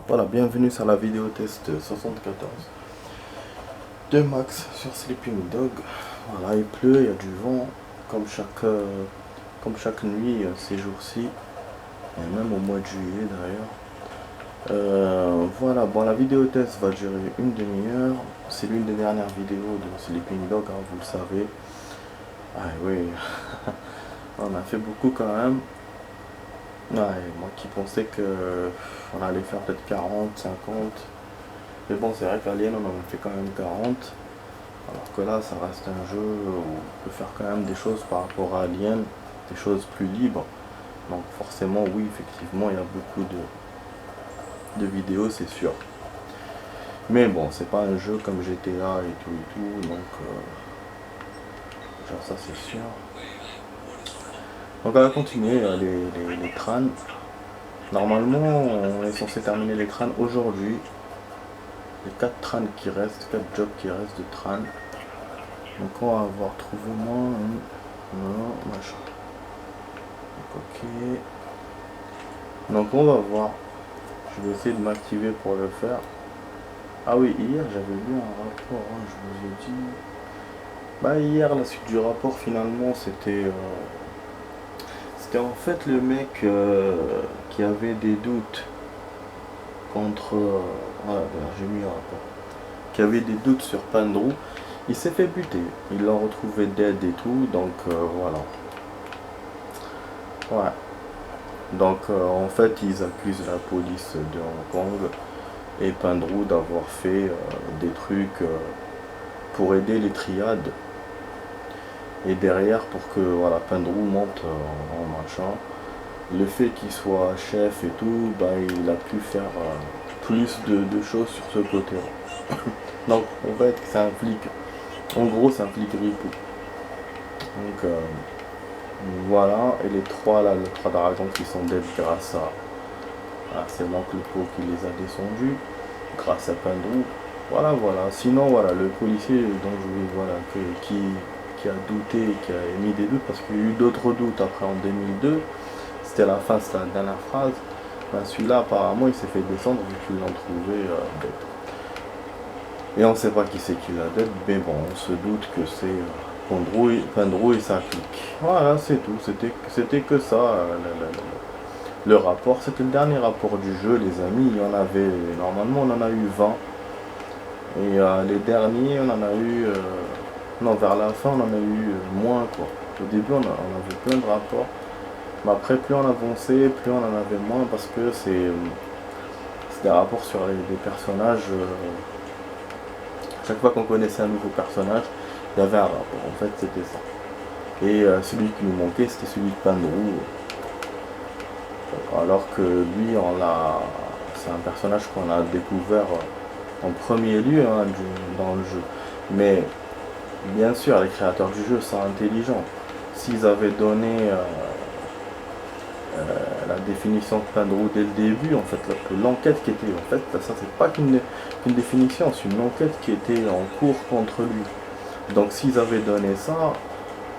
Voilà, bienvenue sur la vidéo test 74 de Max sur Sleeping Dog. Voilà, il pleut, il y a du vent, comme chaque nuit ces jours-ci, et même au mois de juillet d'ailleurs. Voilà, bon, la vidéo test va durer une demi-heure. C'est l'une des dernières vidéos de Sleeping Dog, hein, vous le savez. Ah oui, on a fait beaucoup quand même. Ouais, moi qui pensais que on allait faire peut-être 40, 50. Mais bon, c'est vrai qu'Alien, on en a fait quand même 40. Alors que là, ça reste un jeu où on peut faire quand même des choses par rapport à Alien, des choses plus libres. Donc forcément, oui, effectivement, il y a beaucoup de vidéos, c'est sûr. Mais bon, c'est pas un jeu comme GTA et tout, donc genre ça c'est sûr. Donc on va continuer les trans. Normalement, on est censé terminer les trans aujourd'hui. Les 4 trans qui restent, 4 jobs qui restent de trans. Donc on va avoir trouvé moins non, machin. Donc, ok. Donc on va voir. Je vais essayer de m'activer pour le faire. Ah oui, hier j'avais lu un rapport, hein, je vous ai dit. Bah hier la suite du rapport finalement c'était en fait le mec qui avait des doutes contre voilà, j'ai mis un rapport. Qui avait des doutes sur Pandrew. Il s'est fait buter. Ils l'ont retrouvé dead et tout, donc voilà. Ouais. Donc en fait ils accusent la police de Hong Kong et Pandrew d'avoir fait des trucs pour aider les triades. Et derrière pour que voilà, Pandrew monte en machin. Le fait qu'il soit chef et tout, bah, il a pu faire plus de choses sur ce côté-là. Donc en fait ça implique, en gros ça implique Ripoux. Donc voilà, et les trois là, les trois dragons qui sont dead grâce à c'est l'oncle Po qui les a descendus, grâce à Pandrew. Voilà, voilà. Sinon voilà, le policier dont je voulais voilà qui a douté, qui a émis des doutes, parce qu'il y a eu d'autres doutes après en 2002. C'était la fin, c'était la dernière phrase. Ben, celui-là apparemment il s'est fait descendre vu qu'ils l'ont trouvé dead. Et on ne sait pas qui c'est qui l'a dead, mais bon, on se doute que c'est Pandrew et sa clique. Voilà, c'est tout. C'était que ça. Le rapport, c'était le dernier rapport du jeu, les amis. Il y en avait, normalement, on en a eu 20. Et les derniers, on en a eu. Non, vers la fin, on en a eu moins, quoi. Au début, on avait plein de rapports. Mais après, plus on avançait, plus on en avait moins parce que c'est des rapports sur des personnages. Chaque fois qu'on connaissait un nouveau personnage, il y avait un rapport. En fait, c'était ça. Et celui qui nous manquait, c'était celui de Pandrew. Alors que lui, c'est un personnage qu'on a découvert en premier lieu hein, dans le jeu. Mais bien sûr, les créateurs du jeu sont intelligents. S'ils avaient donné la définition de Pandrew dès le début, en fait, l'enquête qui était, en fait, ça c'est pas qu'une définition, c'est une enquête qui était en cours contre lui. Donc s'ils avaient donné ça,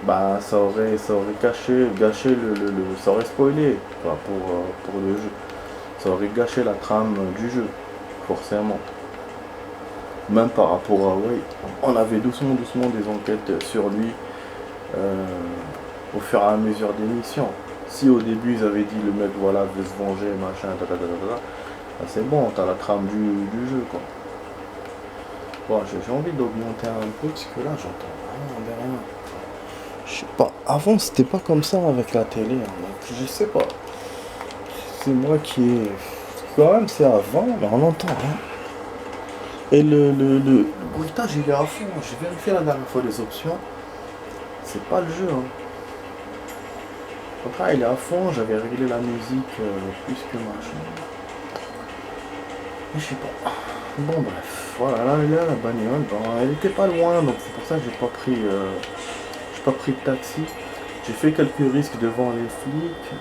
bah ça aurait gâché ça aurait spoilé quoi, pour le jeu. Ça aurait gâché la trame du jeu, forcément. Même par rapport à oui, on avait doucement des enquêtes sur lui au fur et à mesure des missions. Si au début ils avaient dit le mec voilà veut se venger, machin, bah, c'est bon, t'as la trame du jeu quoi. Bon, j'ai envie d'augmenter un peu parce que là j'entends vraiment derrière. Je sais pas, avant c'était pas comme ça avec la télé, hein, donc je sais pas. C'est moi qui ai. Quand même c'est avant, mais on entend rien. Et le bruitage il est à fond, j'ai vérifié la dernière fois les options. C'est pas le jeu hein. Après il est à fond, j'avais réglé la musique plus que machin. Mais je sais pas. Bon bref, voilà, là la bagnole, bon, elle était pas loin, donc c'est pour ça que j'ai pas pris de taxi. J'ai fait quelques risques devant les flics.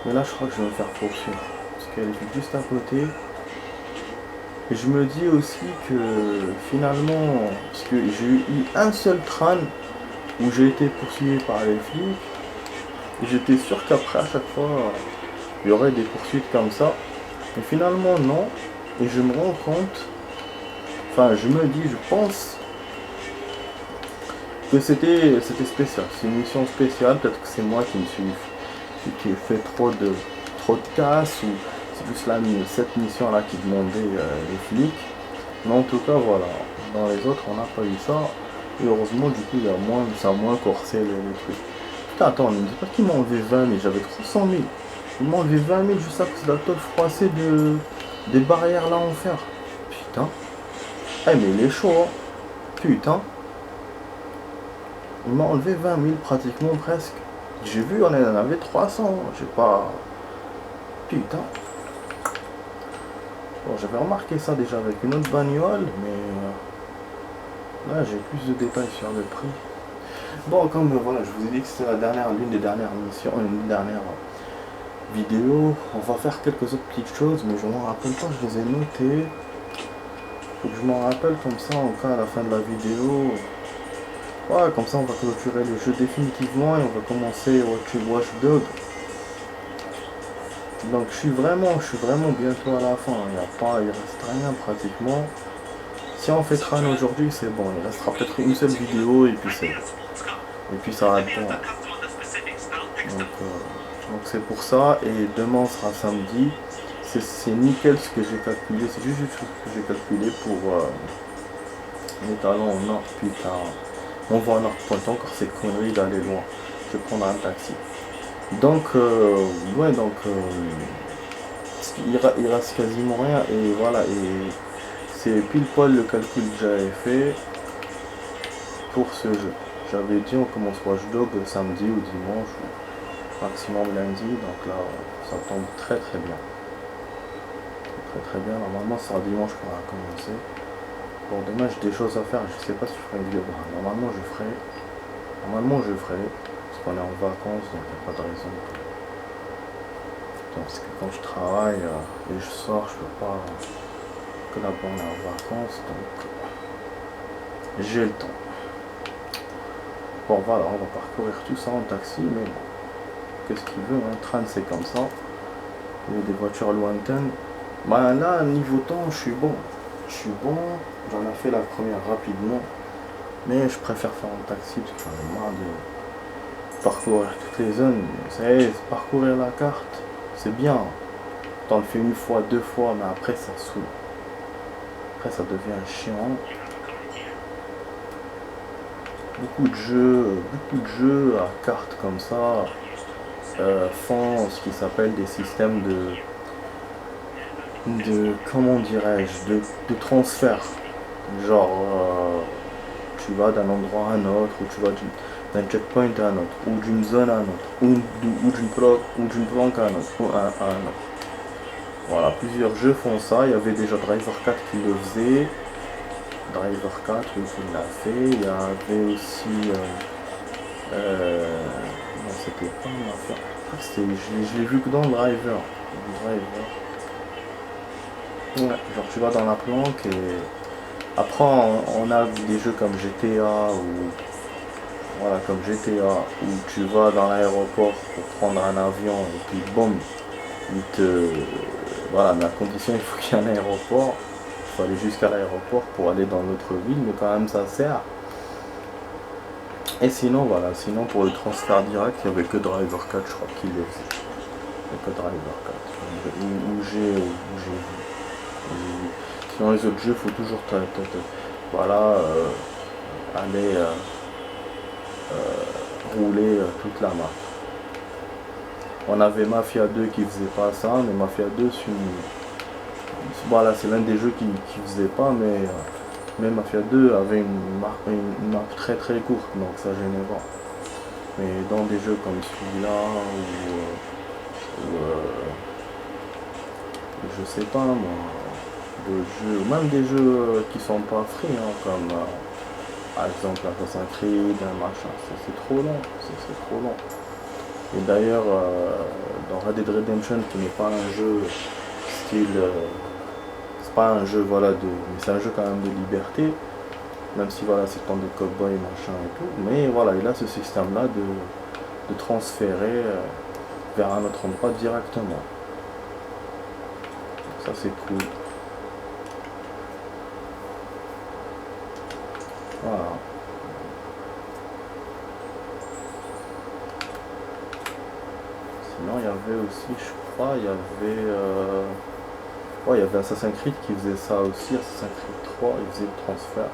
Mais là je crois que je vais me faire poursuivre. Parce qu'elle est juste à côté. Et je me dis aussi que finalement, parce que j'ai eu un seul tran où j'ai été poursuivi par les flics. Et j'étais sûr qu'après à chaque fois, il y aurait des poursuites comme ça. Et finalement non, et je me rends compte, enfin je me dis, je pense que c'était spécial, c'est une mission spéciale, peut-être que c'est moi qui ai fait trop de casse, ou c'est plus cette mission là qui demandait les flics. Mais en tout cas voilà, dans les autres on n'a pas eu ça, et heureusement du coup ça a moins corsé les trucs. Putain attends, ne me dis pas qu'ils m'ont enlevé 20 000, j'avais 300 000. Ils m'ont enlevé 20 000 juste à cause de la tôle froissée des barrières là en fer. Putain. Eh mais il est chaud hein. Putain. Il m'a enlevé 20 000 pratiquement presque. J'ai vu, on en avait 300. J'ai pas... Putain. Bon, j'avais remarqué ça déjà avec une autre bagnole, mais là j'ai plus de détails sur le prix. Bon, comme voilà, je vous ai dit que c'était l'une des dernières missions, une dernière vidéo. On va faire quelques autres petites choses, mais je m'en rappelle pas, je les ai notées. Faut que je m'en rappelle comme ça, en cas à la fin de la vidéo. Ouais, comme ça on va clôturer le jeu définitivement et on va commencer Watch Dogs. Donc je suis vraiment bientôt à la fin. Il reste rien pratiquement. Si on fait Tran aujourd'hui, c'est bon. Il restera peut-être une seule vidéo et puis ça va être bon. Donc c'est pour ça. Et demain sera samedi. C'est nickel ce que j'ai calculé. C'est juste ce que j'ai calculé pour les talents en or. Putain. On va en or point encore ces conneries d'aller loin. Je vais prendre un taxi. Donc, ouais, donc, il reste quasiment rien, et voilà, et c'est pile poil le calcul que j'avais fait pour ce jeu. J'avais dit on commence Watch Dogs samedi ou dimanche, ou maximum lundi, donc là, ça tombe très bien. Très bien, normalement, ça sera dimanche qu'on va commencer. Bon, demain, j'ai des choses à faire, je sais pas si je ferai une vidéo. Normalement, je ferai, parce qu'on est en vacances, donc il n'y a pas de raison. Parce que quand je travaille et je sors, je peux pas que là-bas on est en vacances, donc j'ai le temps. Bon voilà, on va parcourir tout ça en taxi, mais bon, qu'est-ce qu'il veut, un train c'est comme ça. Il y a des voitures lointaines. Bah là, niveau temps, je suis bon. J'en ai fait la première rapidement, mais je préfère faire en taxi parce que j'en ai marre de parcourir toutes les zones. Vous savez, parcourir la carte, c'est bien. T'en le fais une fois, deux fois, mais après ça saoule. Après ça devient chiant. Beaucoup de jeux à cartes comme ça font ce qui s'appelle des systèmes de comment dirais-je, de transfert. Genre tu vas d'un endroit à un autre, ou tu vas d'un checkpoint à un autre, ou d'une zone à un autre, ou d'une planque à un autre, ou à un autre. Voilà, plusieurs jeux font ça. Il y avait déjà Driver 4 qui le faisait. Driver 4, il l'a fait. Il y avait aussi... non, c'était pas une affaire. Je l'ai vu que dans Driver. Ouais, genre tu vas dans la planque et... Après, on a des jeux comme GTA ou... Voilà, comme GTA, où tu vas dans l'aéroport pour prendre un avion et puis boum, voilà, mais à condition il faut qu'il y ait un aéroport. Il faut aller jusqu'à l'aéroport pour aller dans l'autre ville, mais quand même ça sert. Et sinon voilà, sinon pour le transfert direct, il n'y avait que Driver 4 je crois qu'il le faisait. Il n'y a que Driver 4. Où j'ai vu. Sinon les autres jeux, il faut toujours voilà, aller rouler toute la map. On avait Mafia 2 qui faisait pas ça, mais Mafia 2 voilà, c'est l'un des jeux qui faisait pas, mais Mafia 2 avait une map très courte, donc ça gênait pas. Mais dans des jeux comme celui-là, ou je sais pas moi, même des jeux qui sont pas free, hein, comme par exemple Assassin's Creed, machin, c'est trop long, c'est trop long. Et d'ailleurs, dans Red Dead Redemption, qui n'est pas un jeu style... c'est pas un jeu, voilà, mais c'est un jeu quand même de liberté, même si voilà, c'est le temps de cowboy, machin et tout. Mais voilà, il a ce système-là de transférer vers un autre endroit directement. Ça c'est cool. Voilà. Sinon il y avait aussi, je crois, il y avait Assassin's Creed qui faisait ça aussi, Assassin's Creed 3, il faisait le transfert.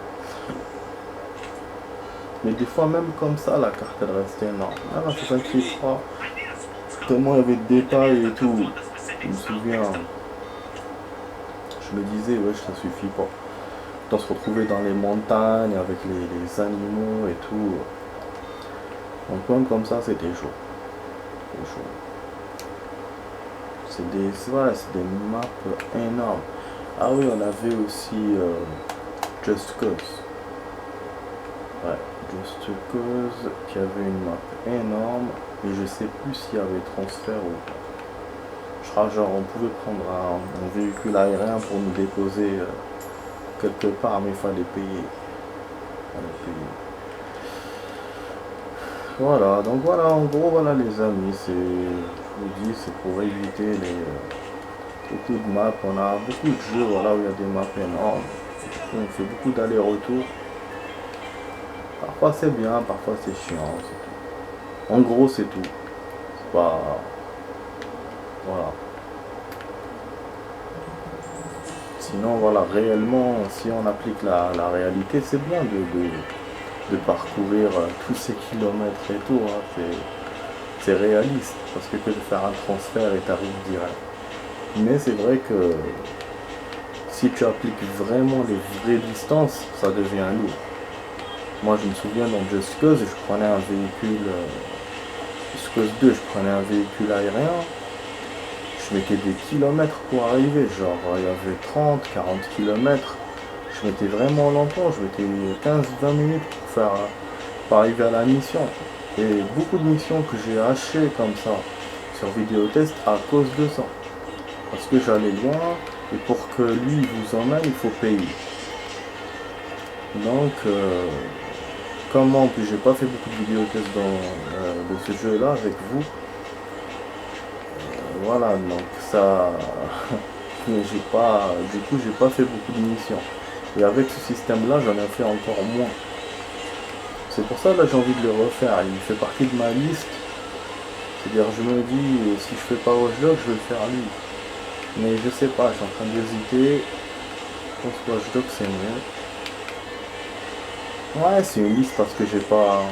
Mais des fois même comme ça la carte elle restait énorme. Même Assassin's Creed 3, tellement il y avait de détails et tout. Je me souviens, je me disais ouais ça suffit pas. On se retrouvait dans les montagnes avec les animaux et tout. Donc même comme ça c'était chaud. C'était chaud. C'est des maps énormes. Ah oui, on avait aussi Just Cause. Ouais, Just Cause qui avait une map énorme. Mais je sais plus s'il y avait transfert ou pas. Je crois genre on pouvait prendre un véhicule aérien pour nous déposer quelque part, mais il fallait payer. Voilà, donc voilà, en gros, voilà les amis, je vous dis, c'est pour éviter beaucoup de maps. On a beaucoup de jeux, voilà, où il y a des maps énormes. On fait beaucoup d'allers-retours. Parfois c'est bien, parfois c'est chiant, c'est tout. En gros, c'est tout. C'est pas... Voilà. Sinon, voilà, réellement, si on applique la réalité, c'est bien de parcourir tous ces kilomètres et tout, hein, c'est réaliste, parce que de faire un transfert et t'arrives direct. Mais c'est vrai que si tu appliques vraiment les vraies distances, ça devient lourd. Moi je me souviens dans Just Cause, je prenais un véhicule, Just Cause 2, je prenais un véhicule aérien, je mettais des kilomètres pour arriver, genre il y avait 30, 40 kilomètres. Je mettais vraiment longtemps, je mettais 15-20 minutes pour arriver à la mission. Et beaucoup de missions que j'ai hachées comme ça sur vidéotest à cause de ça. Parce que j'allais loin et pour que lui vous emmène, il faut payer. Donc, comment, puis j'ai pas fait beaucoup de vidéotest de ce jeu là avec vous. Voilà, donc ça, du coup j'ai pas fait beaucoup de missions. Et avec ce système là, j'en ai fait encore moins. C'est pour ça là j'ai envie de le refaire, il fait partie de ma liste. C'est-à-dire je me dis si je fais pas Watch Dogs, je vais le faire lui. Mais je sais pas, je suis en train d'hésiter. Je pense que Watch Dogs c'est mieux. Ouais, c'est une liste parce que j'ai pas.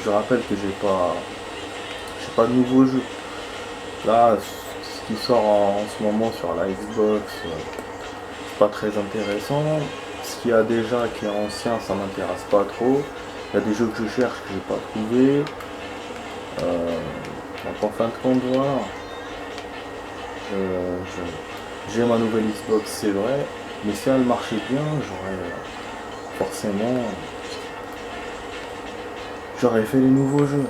Je rappelle que j'ai pas de nouveaux jeux. Là, ce qui sort en ce moment sur la Xbox, c'est pas très intéressant. Ce qu'il y a déjà qui est ancien, ça m'intéresse pas trop. Il y a des jeux que je cherche que j'ai pas trouvé. Donc en fin de compte, voilà. J'ai ma nouvelle Xbox, c'est vrai. Mais si elle marchait bien, forcément, j'aurais fait les nouveaux jeux.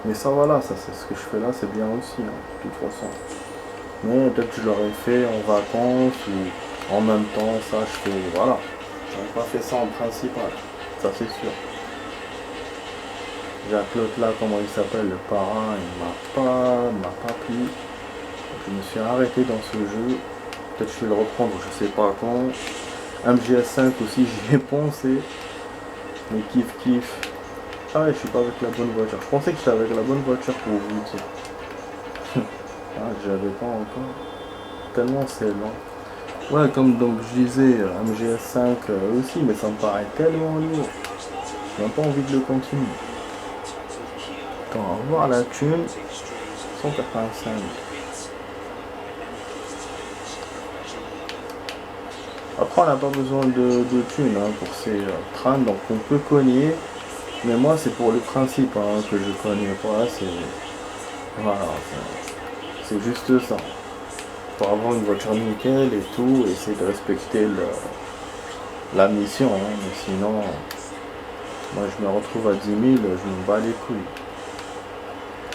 Mais ça voilà, ça c'est ce que je fais là, c'est bien aussi, hein, de toute façon. Mais peut-être que je l'aurais fait en vacances ou en même temps, ça je fais, voilà. J'aurais pas fait ça en principal, ça c'est sûr. Jacques l'autre là, comment il s'appelle, le parrain, il m'a pas plu. Donc, je me suis arrêté dans ce jeu. Peut-être que je vais le reprendre, je sais pas quand. MGS5 aussi, j'y ai pensé. Mais kiff. Ah ouais, je suis pas avec la bonne voiture. Je pensais que j'étais avec la bonne voiture pour vous dire. Ah, j'avais pas encore. Tellement c'est lent. Ouais, comme donc je disais, MGS5 aussi, mais ça me paraît tellement lourd. J'ai même pas envie de le continuer. Attends, on va voir la thune. 185. Après, on n'a pas besoin de thunes hein, pour ces trains, donc on peut cogner. Mais moi, c'est pour le principe hein, que je connais pas. Voilà, c'est juste ça. Pour avoir une voiture nickel et tout, essayer de respecter la mission. Hein, mais sinon, moi, je me retrouve à 10 000, je me bats les couilles.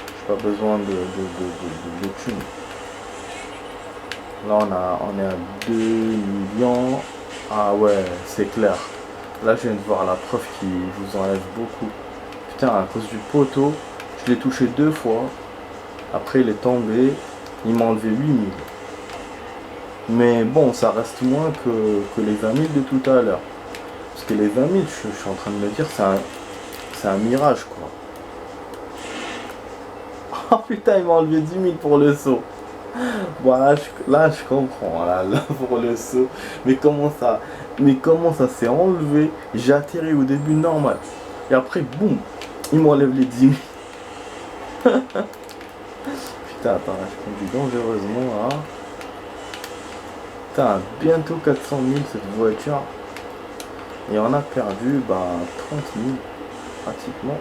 J'ai pas besoin de thunes. Là, on est à 2 millions. Ah ouais, c'est clair. Là, je viens de voir la preuve qui vous enlève beaucoup. Putain, à cause du poteau, je l'ai touché 2 fois. Après, il est tombé. Il m'a enlevé 8000. Mais bon, ça reste moins que les 20 000 de tout à l'heure. Parce que les 20 000, je suis en train de me dire, c'est un mirage, quoi. Oh putain, il m'a enlevé 10 000 pour le saut. Bon, là, je comprends, là, pour le saut. Mais comment ça s'est enlevé? J'ai atterri au début normal. Et après, boum, il m'enlève les 10 000. Putain, attends, là, je conduis dangereusement, là. Putain, bientôt 400 000 cette voiture. Et on a perdu, 30 000, pratiquement.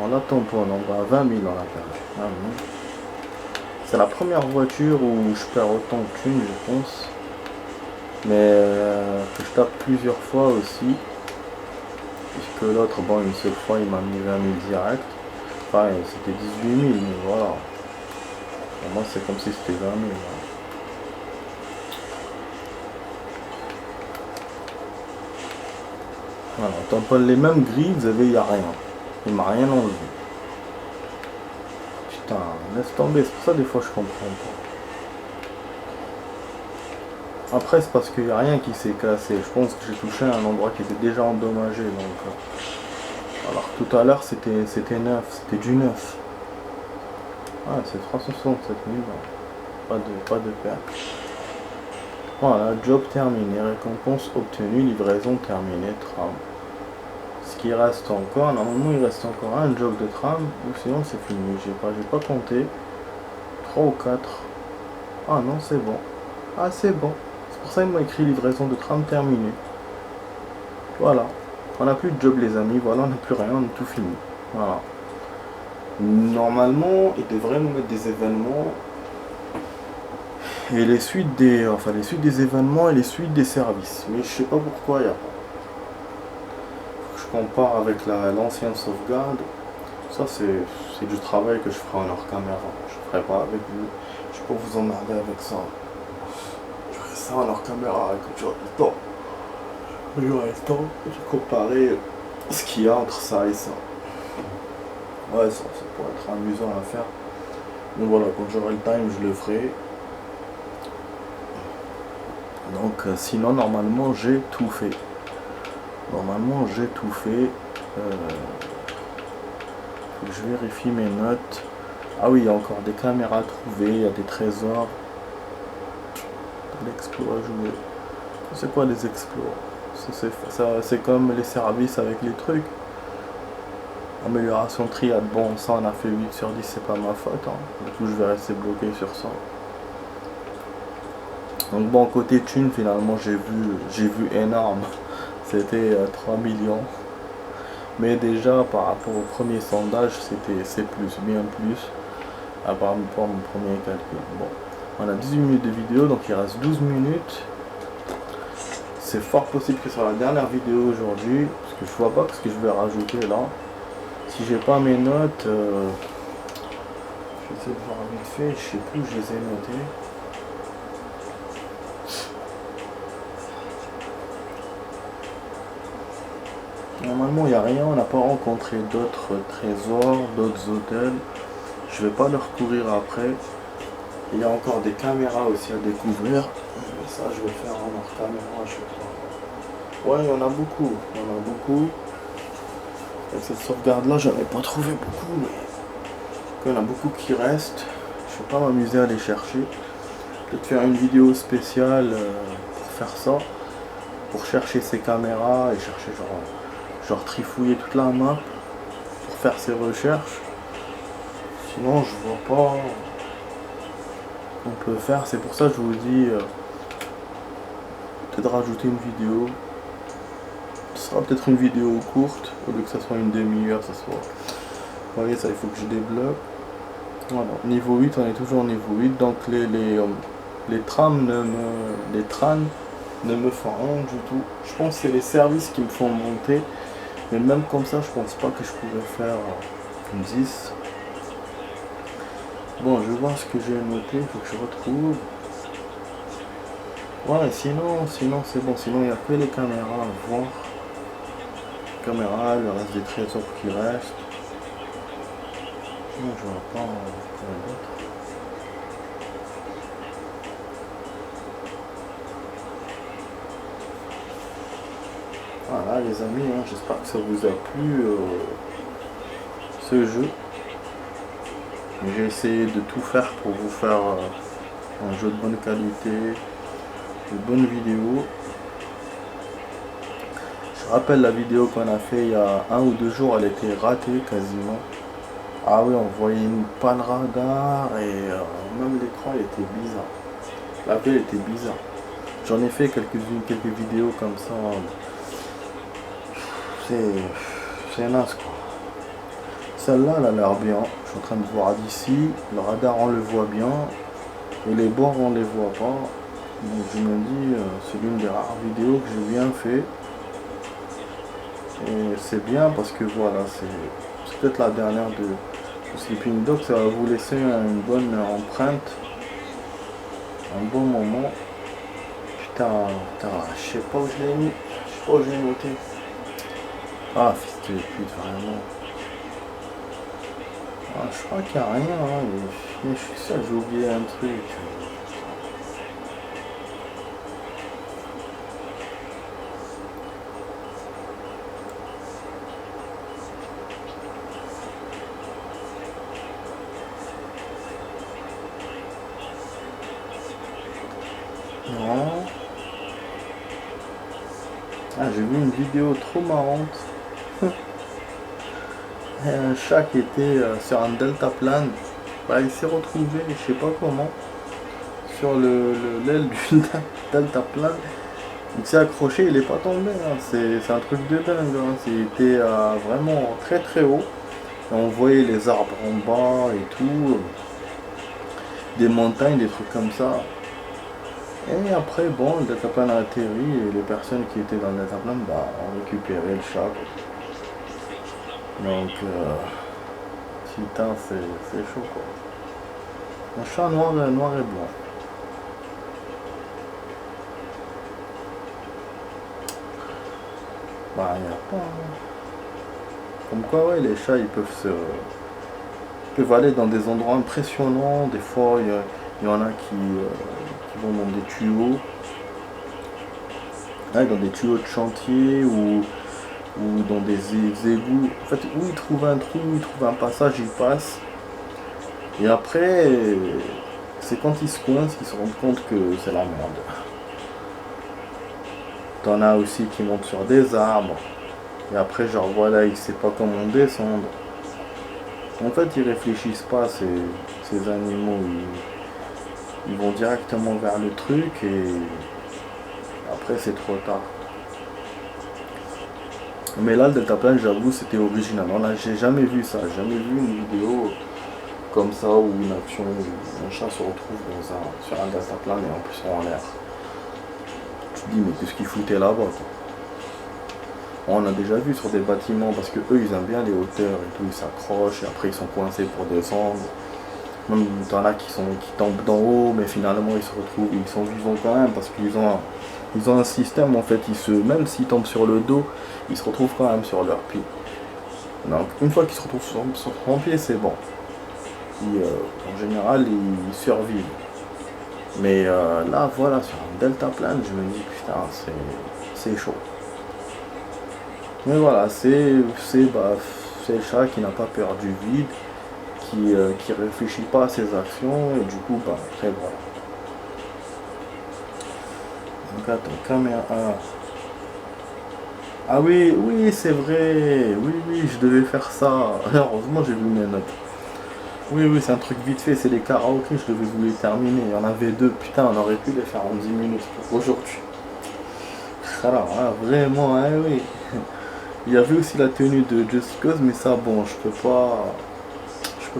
On a tampon, on va à 20 000, on a perdu. 20 000. C'est la première voiture où je perds autant de thunes, je pense. Mais que je tape plusieurs fois aussi. Puisque l'autre, bon, une seule fois, il m'a mis 20 000 direct. Enfin, c'était 18 000, mais voilà. Pour moi, c'est comme si c'était 20 000. Voilà, on tamponne les mêmes grilles, vous avez, il n'y a rien. Il m'a rien enlevé. Putain, laisse tomber, c'est pour ça des fois je comprends pas. Après c'est parce qu'il n'y a rien qui s'est cassé. Je pense que j'ai touché un endroit qui était déjà endommagé. Donc, alors tout à l'heure c'était neuf, c'était du neuf. Ah, c'est 367 000. Pas de perte. Voilà, job terminé, récompense obtenue, livraison terminée, tram. Ce qui reste encore, normalement il reste encore un job de tram, ou sinon c'est fini, j'ai pas compté. 3 ou 4. Ah non, c'est bon. Ah, c'est bon. C'est pour ça qu'il m'a écrit livraison de tram terminée. Voilà. On n'a plus de job les amis, voilà, on n'a plus rien, on a tout fini. Voilà. Normalement, il devrait nous mettre des événements. Et les suites des événements et les suites des services. Mais je sais pas pourquoi il n'y a pas. Je compare avec l'ancienne sauvegarde. Ça c'est du travail que je ferai en hors caméra. Je ne ferai pas avec vous. Je peux vous emmerder avec ça. Je ferai ça en hors caméra quand j'aurai le temps. J'aurai le temps. Je comparer ce qu'il y a entre ça et ça. Ouais, ça pourrait être amusant à faire. Donc voilà, quand j'aurai le time, je le ferai. Donc sinon, normalement, j'ai tout fait. Normalement, j'ai tout fait. Faut que je vérifie mes notes. Ah oui, il y a encore des caméras trouvées, il y a des trésors. L'exploit à jouer. C'est quoi les exploits? C'est comme les services avec les trucs. Amélioration triade, bon ça on a fait 8 sur 10, c'est pas ma faute. Hein. Du coup je vais rester bloqué sur ça. Donc bon, côté thune finalement j'ai vu énorme. C'était 3 millions. Mais déjà par rapport au premier sondage c'est plus, bien plus. À part pour mon premier calcul. Bon, on a 18 minutes de vidéo, donc il reste 12 minutes. C'est fort possible que ce soit la dernière vidéo aujourd'hui, parce que je vois pas ce que je vais rajouter là. Si j'ai pas mes notes, je vais essayer de voir vite fait, je sais plus où je les ai notées. Normalement il n'y a rien, on n'a pas rencontré d'autres trésors, d'autres hôtels. Je vais pas leur courir après. Il y a encore des caméras aussi à découvrir. Mais ça je vais faire en hors caméra, je sais pas. Ouais, il y en a beaucoup, Avec cette sauvegarde là, j'en ai pas trouvé beaucoup, mais il y en a beaucoup qui restent. Je vais pas m'amuser à les chercher. Peut-être faire une vidéo spéciale pour faire ça. Pour chercher ces caméras et chercher genre trifouiller toute la map pour faire ces recherches. Sinon je vois pas on peut faire, c'est pour ça que je vous dis peut-être rajouter une vidéo. Ce sera peut-être une vidéo courte, au lieu que ça soit une demi-heure, ça soit. Vous voyez ça, il faut que je débloque. Voilà, niveau 8, on est toujours au niveau 8, donc les trams ne me font rien du tout. Je pense que c'est les services qui me font monter. Mais même comme ça, je pense pas que je pourrais faire une 10. Bon, je vais voir ce que j'ai noté, il faut que je retrouve. Ouais, sinon c'est bon, sinon il n'y a que les caméras à voir. Caméra, le reste des trésors qui restent. Non, je vois pas quoi d'autre. les amis, hein. J'espère que ça vous a plu ce jeu. J'ai essayé de tout faire pour vous faire un jeu de bonne qualité, de bonnes vidéos. Je rappelle la vidéo qu'on a fait il y a 1 ou 2 jours, elle était ratée quasiment. Ah oui, on voyait pas le radar et même l'écran il était bizarre. La ville était bizarre. J'en ai fait quelques vidéos comme ça. C'est naze quoi. Celle-là, elle a l'air bien. Je suis en train de voir d'ici. Le radar, on le voit bien. Et les bords, on les voit pas. Donc je me dis, c'est l'une des rares vidéos que j'ai bien fait. Et c'est bien parce que voilà, c'est peut-être la dernière de Sleeping Dog. Ça va vous laisser une bonne empreinte. Un bon moment. Putain, je sais pas où je l'ai mis. Je sais pas où je l'ai noté. Ah, fils de pute, vraiment. Ah, je crois qu'il n'y a rien, hein, mais je suis sûr que j'ai oublié un truc. Non. Ah, j'ai vu une vidéo trop marrante. Un chat qui était sur un deltaplane. Bah, il s'est retrouvé, je sais pas comment, sur l'aile du deltaplane. Il s'est accroché, il est pas tombé. Hein. C'est un truc de dingue. Hein. C'était vraiment très très haut. Et on voyait les arbres en bas et tout. Des montagnes, des trucs comme ça. Et après, bon, le deltaplane a atterri et les personnes qui étaient dans le deltaplane ont récupéré le chat. Donc, putain, c'est chaud quoi. Un chat noir et blanc. Bah, il n'y a pas. Hein. Comme quoi, ouais, les chats ils peuvent aller dans des endroits impressionnants. Des fois, il y en a qui vont dans des tuyaux. Ouais, dans des tuyaux de chantier ou dans des égouts. En fait, où ils trouvent un trou, où ils trouvent un passage, ils passent. Et après, c'est quand ils se coincent qu'ils se rendent compte que c'est la merde. T'en as aussi qui montent sur des arbres. Et après, genre voilà, ils savent pas comment descendre. En fait, ils réfléchissent pas, ces animaux. Ils vont directement vers le truc et après, c'est trop tard. Mais là, le deltaplane, j'avoue, c'était original. Non, là, j'ai jamais vu ça. J'ai jamais vu une vidéo comme ça où une action où un chat se retrouve sur un deltaplane et en plus en l'air. Tu te dis, mais qu'est-ce qu'ils foutaient là-bas quoi. On a déjà vu sur des bâtiments parce que eux ils aiment bien les hauteurs et tout, ils s'accrochent et après ils sont coincés pour descendre. Même t'en as qui tombent d'en haut mais finalement ils se retrouvent, ils sont vivants quand même parce qu'ils ont un système en fait, même s'ils tombent sur le dos, ils se retrouvent quand même sur leurs pieds. Donc une fois qu'ils se retrouvent sur leurs pieds c'est bon. En général ils survivent. Mais là voilà, sur un deltaplane je me dis putain c'est chaud. Mais voilà, c'est le chat qui n'a pas peur du vide, qui réfléchit pas à ses actions, et du coup, après voilà. Donc attends, caméra. Ah oui, oui, c'est vrai. Oui, je devais faire ça. Heureusement, j'ai vu mes notes. Oui, c'est un truc vite fait, c'est les karaokés, je devais vous les terminer. Il y en avait 2, putain, on aurait pu les faire en 10 minutes pour aujourd'hui. Alors, vraiment, hein, oui. Il y avait aussi la tenue de Just Cause, mais ça, bon, je peux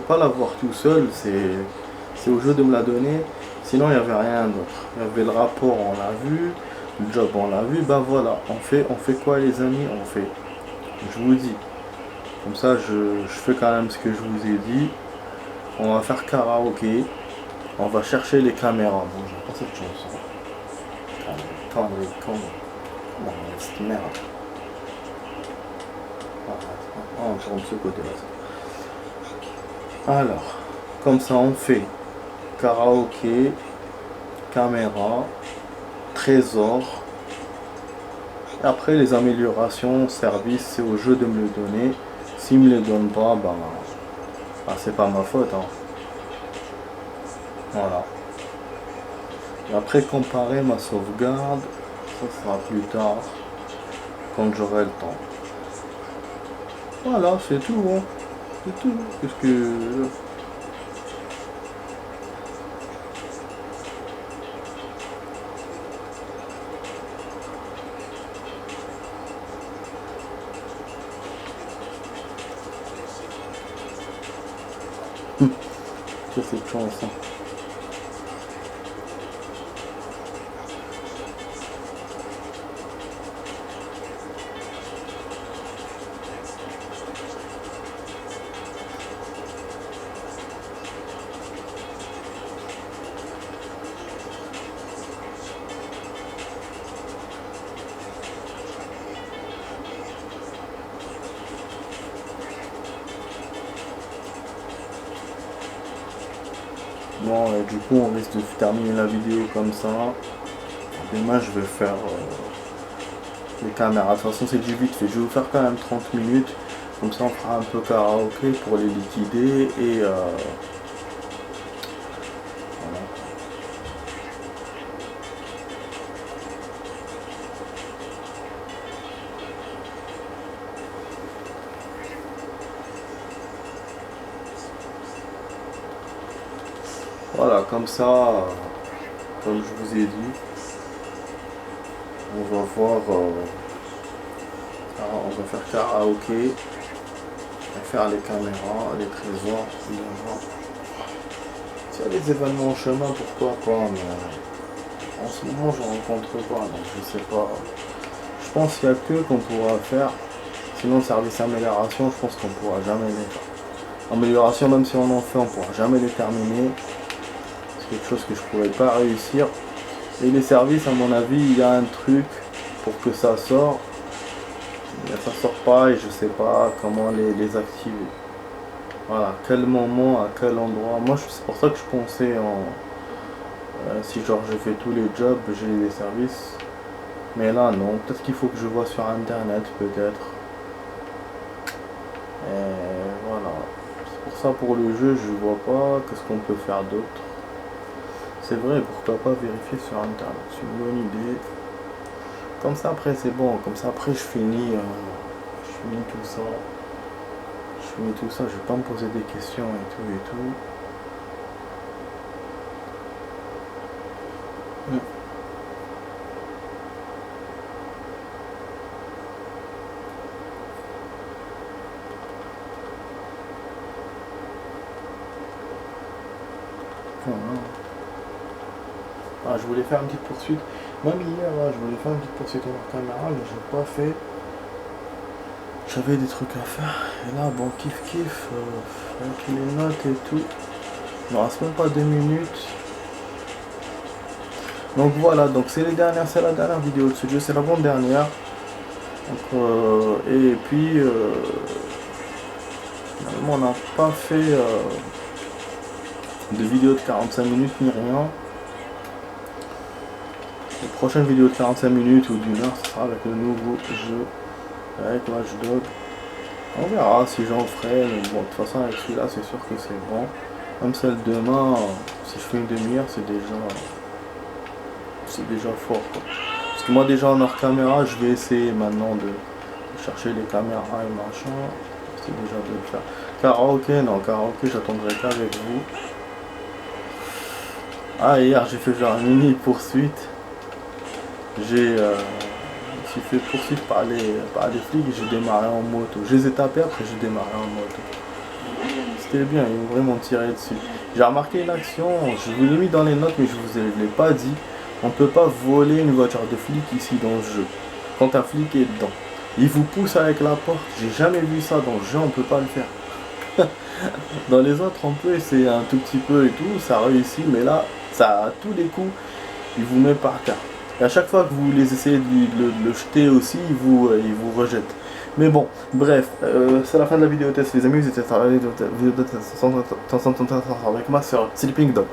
pas l'avoir tout seul. C'est au jeu de me la donner. Sinon, il n'y avait rien d'autre. Il y avait le rapport, on l'a vu. Le job, on l'a vu. Ben voilà, on fait quoi, les amis? Je vous dis. Comme ça, je fais quand même ce que je vous ai dit. On va faire karaoké. On va chercher les caméras. Bon, j'aime pas cette chanson. Attends, cette merde. On tourne de ce côté-là. Alors, comme ça on fait karaoké, caméra, trésor, Après les améliorations, service, c'est au jeu de me le donner. S'il me les donne pas, c'est pas ma faute, hein. Voilà. Et après comparer ma sauvegarde, ça sera plus tard, quand j'aurai le temps. Voilà, c'est tout, hein. C'est tout. Qu'est-ce que... C'est cette chance, hein. Bon, et du coup, on risque de terminer la vidéo comme ça. Demain, je vais faire les caméras. De toute façon, c'est du vite fait. Je vais vous faire quand même 30 minutes. Comme ça, on fera un peu karaoké pour les liquider. Et voilà. Voilà, comme ça, comme je vous ai dit, on va voir, on va faire karaoké, et faire les caméras, les trésors, s'il y a des événements en chemin, pourquoi pas, mais en ce moment, je rencontre pas, donc je sais pas. Je pense qu'il n'y a que qu'on pourra faire, sinon le service amélioration, je pense qu'on pourra jamais les faire. Amélioration, même si on en fait, on pourra jamais les terminer. C'est quelque chose que je pourrais pas réussir. Et les services, à mon avis, il y a un truc pour que ça sorte. Mais ça sort pas et je sais pas comment les activer. Voilà, à quel moment, à quel endroit. Moi, c'est pour ça que je pensais en... si genre je fais tous les jobs, j'ai les services. Mais là, non. Peut-être qu'il faut que je vois sur internet, peut-être. Et voilà. C'est pour ça, pour le jeu, je vois pas qu'est-ce qu'on peut faire d'autre. C'est vrai, pourquoi pas vérifier sur internet, c'est une bonne idée. Comme ça après c'est bon, comme ça après je finis tout ça. Je finis tout ça, je vais pas me poser des questions et tout et tout. Voilà. Ah, je voulais faire une petite poursuite. Même hier, là, je voulais faire une petite poursuite en caméra, mais j'ai pas fait. J'avais des trucs à faire. Et là, bon, kiff, avec les notes et tout. Il ne reste même pas 2 minutes. Donc voilà, donc c'est la dernière vidéo de ce jeu, c'est la bonne dernière. Donc, et puis, finalement, on n'a pas fait de vidéo de 45 minutes ni rien. La prochaine vidéo de 45 minutes ou d'une heure, ce sera avec le nouveau jeu, avec Watch Dogs. On verra si j'en ferai, mais bon, de toute façon avec celui-là, c'est sûr que c'est bon. Même celle demain, si je fais une demi-heure, c'est déjà fort, quoi. Parce que moi déjà en hors caméra, je vais essayer maintenant de chercher les caméras et machin. C'est déjà de le faire. Karaoké, non, karaoké, j'attendrai qu'avec vous. Ah, hier j'ai fait genre une mini poursuite. J'ai fait poursuivre par les flics et j'ai démarré en moto. Je les ai tapés, après j'ai démarré en moto. C'était bien, ils m'ont vraiment tiré dessus. J'ai remarqué une action, je vous l'ai mis dans les notes mais je vous l'ai pas dit. On ne peut pas voler une voiture de flic ici dans le jeu. Quand un flic est dedans. Il vous pousse avec la porte. J'ai jamais vu ça dans le jeu, on peut pas le faire. Dans les autres on peut essayer un tout petit peu et tout, ça réussit, mais là, ça à tous les coups, il vous met par terre. Et à chaque fois que vous les essayez de le jeter aussi, il vous rejette. Mais bon, bref, c'est la fin de la vidéo test les amis, c'était la vidéo test avec ma soeur Sleeping Dog.